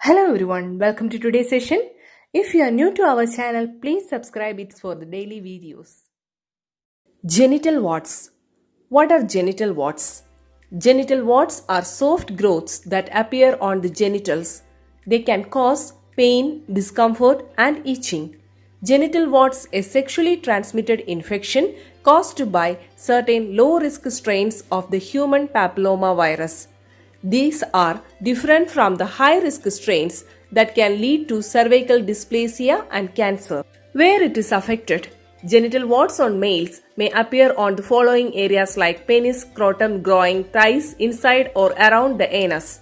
Hello everyone, welcome to today's session. If you are new to our channel, please subscribe it for the daily videos. Genital warts. What are genital warts? Genital warts are soft growths that appear on the genitals. They can cause pain, discomfort, and itching. Genital warts is a sexually transmitted infection caused by certain low-risk strains of the human papillomavirus. These are different from the high-risk strains that can lead to cervical dysplasia and cancer. Where it is affected, genital warts on males may appear on the following areas like penis, scrotum, groin, thighs, inside or around the anus.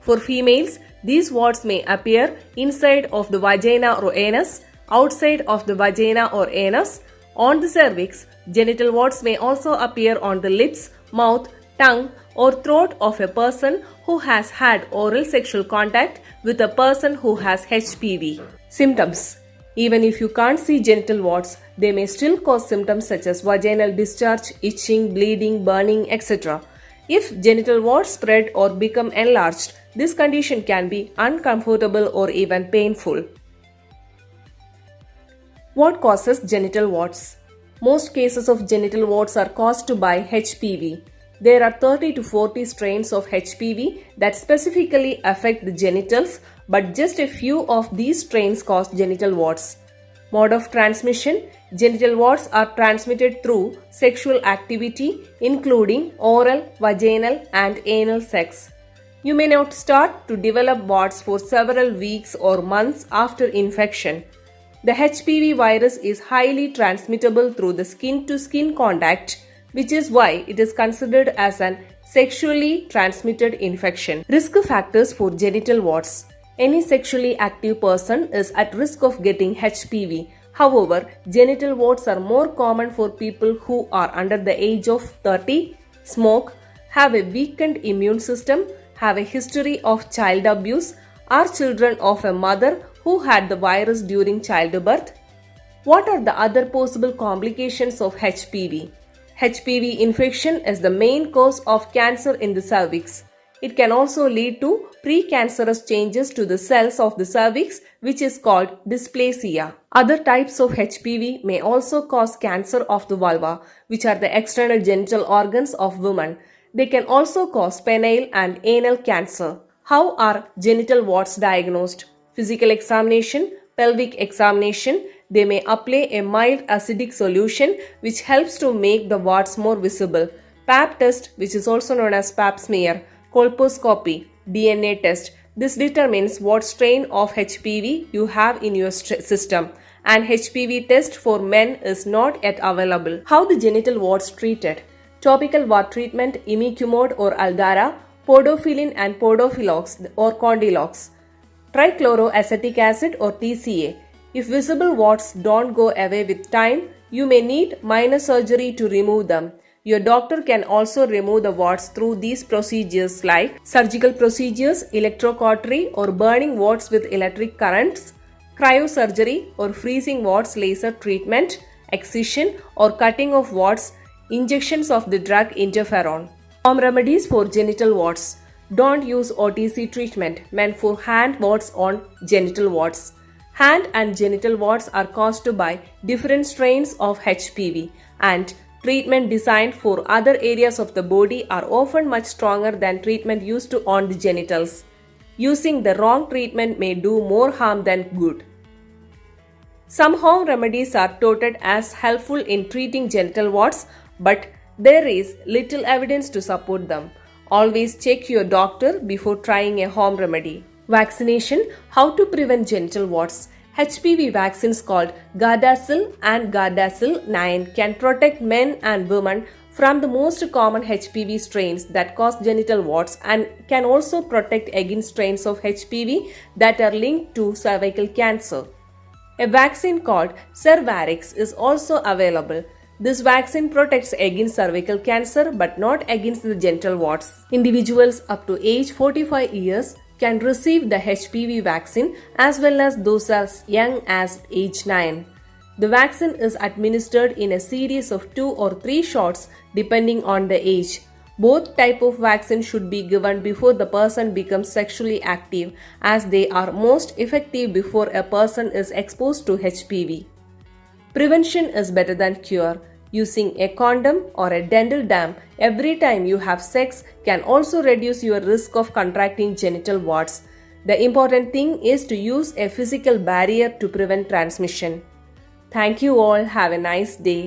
For females, these warts may appear inside of the vagina or anus, outside of the vagina or anus. On the cervix, genital warts may also appear on the lips, mouth, tongue, or throat of a person who has had oral sexual contact with a person who has HPV. Symptoms. Even if you can't see genital warts, they may still cause symptoms such as vaginal discharge, itching, bleeding, burning, etc. If genital warts spread or become enlarged, this condition can be uncomfortable or even painful. What causes genital warts? Most cases of genital warts are caused by HPV. There are 30 to 40 strains of HPV that specifically affect the genitals, but just a few of these strains cause genital warts. Mode of transmission. Genital warts are transmitted through sexual activity, including oral, vaginal, and anal sex. You may not start to develop warts for several weeks or months after infection. The HPV virus is highly transmittable through the skin-to-skin contact, which is why it is considered as an sexually transmitted infection. Risk factors for genital warts. Any sexually active person is at risk of getting HPV. However, genital warts are more common for people who are under the age of 30, smoke, have a weakened immune system, have a history of child abuse, are children of a mother who had the virus during childbirth. What are the other possible complications of HPV? HPV infection is the main cause of cancer in the cervix. It can also lead to precancerous changes to the cells of the cervix, which is called dysplasia. Other types of HPV may also cause cancer of the vulva, which are the external genital organs of women. They can also cause penile and anal cancer. How are genital warts diagnosed? Physical examination, pelvic examination. They may apply a mild acidic solution which helps to make the warts more visible. Pap test, which is also known as pap smear. Colposcopy, DNA test. This determines what strain of HPV you have in your system. An HPV test for men is not yet available. How the genital warts treated? Topical wart treatment, imiquimod or Aldara, podophyllin and podophylox or Condylox, trichloroacetic acid or TCA. If visible warts don't go away with time, you may need minor surgery to remove them. Your doctor can also remove the warts through these procedures like surgical procedures, electrocautery or burning warts with electric currents, cryosurgery or freezing warts laser treatment, excision or cutting of warts, injections of the drug interferon. Home remedies for genital warts. Don't use OTC treatment meant for hand warts on genital warts. Hand and genital warts are caused by different strains of HPV, and treatment designed for other areas of the body are often much stronger than treatment used on the genitals. Using the wrong treatment may do more harm than good. Some home remedies are touted as helpful in treating genital warts, but there is little evidence to support them. Always check your doctor before trying a home remedy. Vaccination. How to prevent genital warts? HPV vaccines called Gardasil and Gardasil 9 can protect men and women from the most common HPV strains that cause genital warts and can also protect against strains of HPV that are linked to cervical cancer. A vaccine called Cervarix is also available. This vaccine protects against cervical cancer but not against the genital warts. Individuals up to age 45 years can receive the HPV vaccine as well as those as young as age 9. The vaccine is administered in a series of 2 or 3 shots depending on the age. Both type of vaccine should be given before the person becomes sexually active, as they are most effective before a person is exposed to HPV. Prevention is better than cure. Using a condom or a dental dam every time you have sex can also reduce your risk of contracting genital warts. The important thing is to use a physical barrier to prevent transmission. Thank you all. Have a nice day.